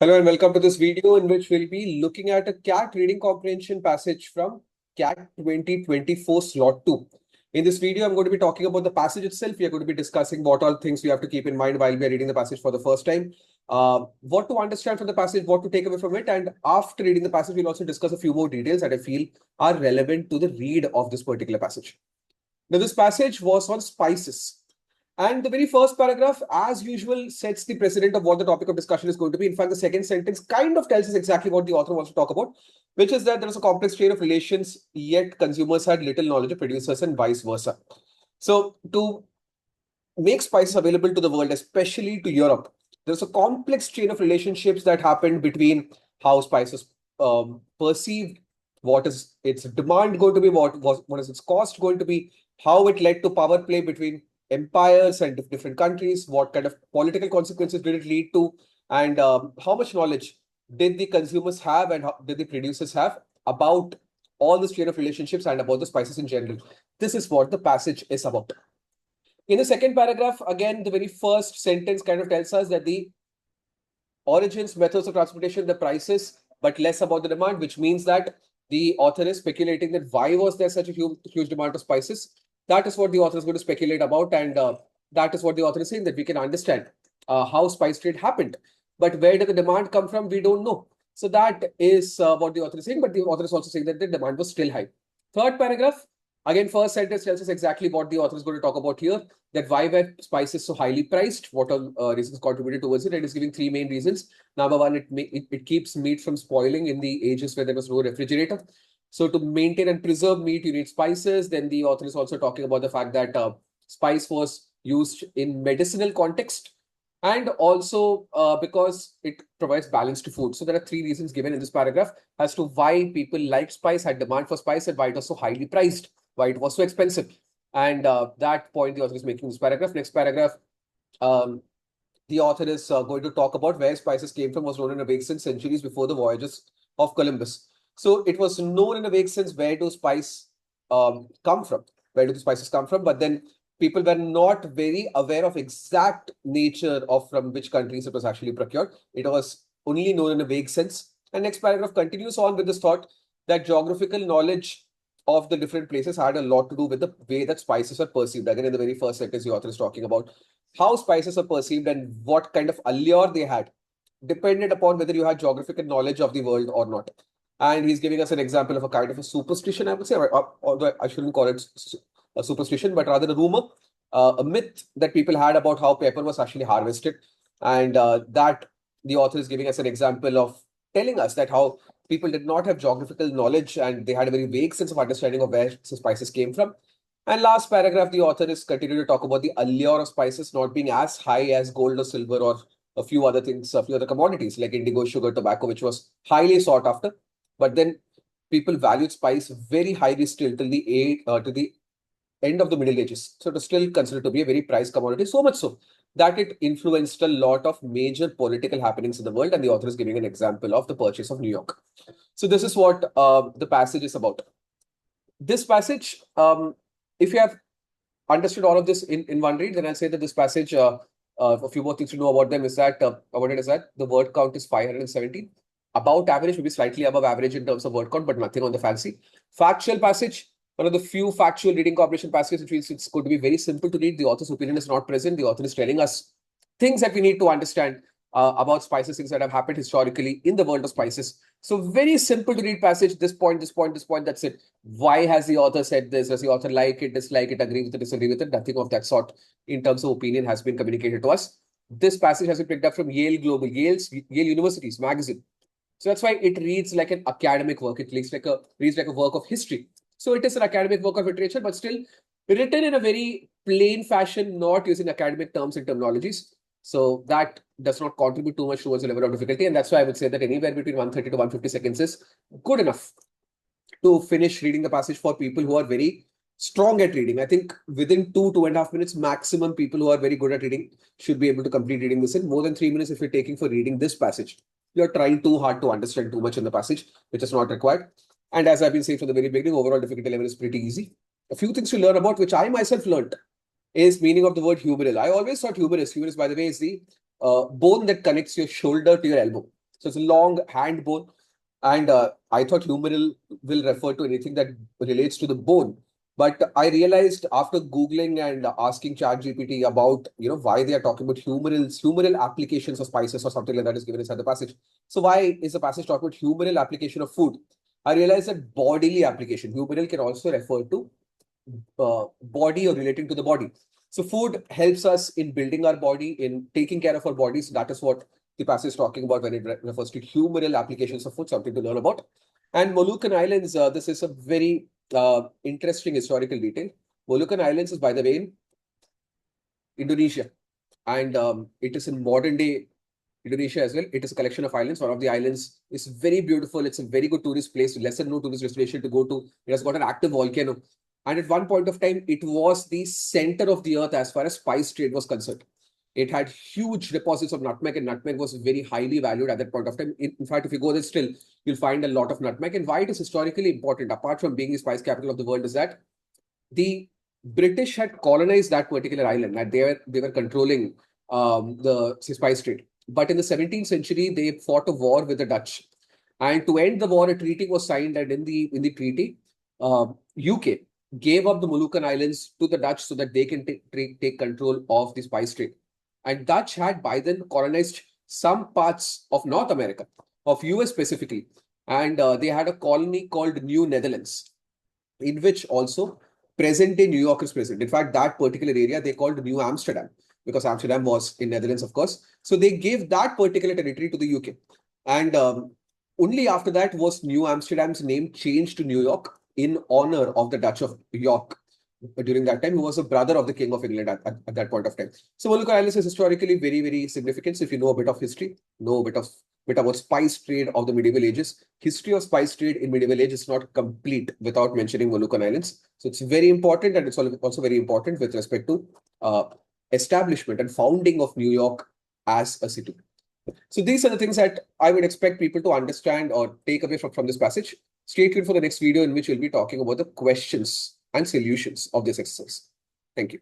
Hello and welcome to this video in which we'll be looking at a CAT reading comprehension passage from CAT 2024 slot 2. In this video, I'm going to be talking about the passage itself. We are going to be discussing what all things we have to keep in mind while we are reading the passage for the first time, what to understand from the passage, what to take away from it. And after reading the passage, we'll also discuss a few more details that I feel are relevant to the read of this particular passage. Now, this passage was on spices. And the very first paragraph, as usual, sets the precedent of what the topic of discussion is going to be. In fact, the second sentence kind of tells us exactly what the author wants to talk about, which is that there is a complex chain of relations, yet consumers had little knowledge of producers and vice versa. So, to make spices available to the world, especially to Europe, there's a complex chain of relationships that happened between how spices perceived, what is its demand going to be, what is its cost going to be, how it led to power play between empires and different countries, what kind of political consequences did it lead to, and how much knowledge did the consumers have and how did the producers have about all this chain of relationships and about the spices in general. This is what the passage is about. In the second paragraph, again, the very first sentence kind of tells us that the origins, methods of transportation, the prices, but less about the demand, which means that the author is speculating that why was there such a huge demand of spices. That is what the author is going to speculate about, and that is what the author is saying, that we can understand how spice trade happened. But where did the demand come from? We don't know. So that is what the author is saying, but the author is also saying that the demand was still high. Third paragraph, again, first sentence tells us exactly what the author is going to talk about here, that why were spices so highly priced, what all reasons contributed towards it. It is giving three main reasons. Number one, it keeps meat from spoiling in the ages where there was no refrigerator. So to maintain and preserve meat, you need spices. Then the author is also talking about the fact that spice was used in medicinal context, and also because it provides balance to food. So there are three reasons given in this paragraph as to why people liked spice, had demand for spice, and why it was so highly priced, why it was so expensive. And that point the author is making in this paragraph. Next paragraph, the author is going to talk about where spices came from was known in a vague sense centuries before the voyages of Columbus. So it was known in a vague sense where do spice come from? Where do the spices come from? But then people were not very aware of exact nature of from which countries it was actually procured. It was only known in a vague sense. And next paragraph continues on with this thought that geographical knowledge of the different places had a lot to do with the way that spices are perceived. Again, in the very first sentence, the author is talking about how spices are perceived and what kind of allure they had, depended upon whether you had geographical knowledge of the world or not. And he's giving us an example of a kind of a superstition, I would say, although I shouldn't call it a superstition, but rather a rumor, a myth that people had about how pepper was actually harvested. And that the author is giving us an example of telling us that how people did not have geographical knowledge and they had a very vague sense of understanding of where spices came from. And last paragraph, the author is continuing to talk about the allure of spices not being as high as gold or silver or a few other things, a few other commodities like indigo, sugar, tobacco, which was highly sought after. But then people valued spice very highly still till the end of the Middle Ages. So it was still considered to be a very prized commodity, so much so that it influenced a lot of major political happenings in the world. And the author is giving an example of the purchase of New York. So this is what the passage is about. This passage, if you have understood all of this in one read, then I'll say that this passage, a few more things to know about them is that about it is that the word count is 517. About average, maybe slightly above average in terms of word count, but nothing on the fancy. Factual passage, one of the few factual reading comprehension passages which means it's going to be very simple to read. The author's opinion is not present. The author is telling us things that we need to understand about spices, things that have happened historically in the world of spices. So very simple to read passage. This point, this point, this point. That's it. Why has the author said this? Does the author like it, dislike it, agree with it, disagree with it? Nothing of that sort in terms of opinion has been communicated to us. This passage has been picked up from Yale University's magazine. So that's why it reads like an academic work. It reads like a work of history. So it is an academic work of literature, but still written in a very plain fashion, not using academic terms and terminologies. So that does not contribute too much towards the level of difficulty. And that's why I would say that anywhere between 130 to 150 seconds is good enough to finish reading the passage for people who are very strong at reading. I think within 2.5 minutes maximum, people who are very good at reading should be able to complete reading this in more than 3 minutes if you're taking for reading this passage. You're trying too hard to understand too much in the passage, which is not required. And as I've been saying from the very beginning, overall difficulty level is pretty easy. A few things to learn about, which I myself learned, is meaning of the word humerus. I always thought humerus, by the way, is the bone that connects your shoulder to your elbow. So it's a long hand bone. And I thought humeral will refer to anything that relates to the bone. But I realized after Googling and asking ChatGPT about, why they are talking about humeral applications of spices or something like that is given inside the passage. So why is the passage talking about humeral application of food? I realized that bodily application, humeral can also refer to body or relating to the body. So food helps us in building our body, in taking care of our bodies. That is what the passage is talking about when it refers to humeral applications of food, something to learn about. And Moluccan Islands, this is a very interesting historical detail. Moluccan Islands is, by the way, in Indonesia. And it is in modern day Indonesia as well. It is a collection of islands. One of the islands is very beautiful. It's a very good tourist place, lesser known tourist destination to go to. It has got an active volcano. And at one point of time, it was the center of the earth as far as spice trade was concerned. It had huge deposits of nutmeg, and nutmeg was very highly valued at that point of time. In fact, if you go there still, you'll find a lot of nutmeg. And why it is historically important, apart from being the spice capital of the world, is that the British had colonized that particular island, that they were controlling the spice trade. But in the 17th century, they fought a war with the Dutch. And to end the war, a treaty was signed, and in the treaty, UK gave up the Moluccan Islands to the Dutch so that they can take control of the spice trade. And Dutch had by then colonized some parts of North America, of US specifically. And they had a colony called New Netherlands, in which also present-day New York is present. In fact, that particular area they called New Amsterdam, because Amsterdam was in Netherlands, of course. So they gave that particular territory to the UK. And only after that was New Amsterdam's name changed to New York in honor of the Dutch of York. During that time, who was a brother of the King of England at that point of time. So Moluccan Islands is historically very, very significant. So if you know a bit of history, know a bit about spice trade of the medieval ages. History of spice trade in medieval age is not complete without mentioning Moluccan Islands. So it's very important, and it's also very important with respect to establishment and founding of New York as a city. So these are the things that I would expect people to understand or take away from this passage. Stay tuned for the next video in which we'll be talking about the questions and solutions of this exercise. Thank you.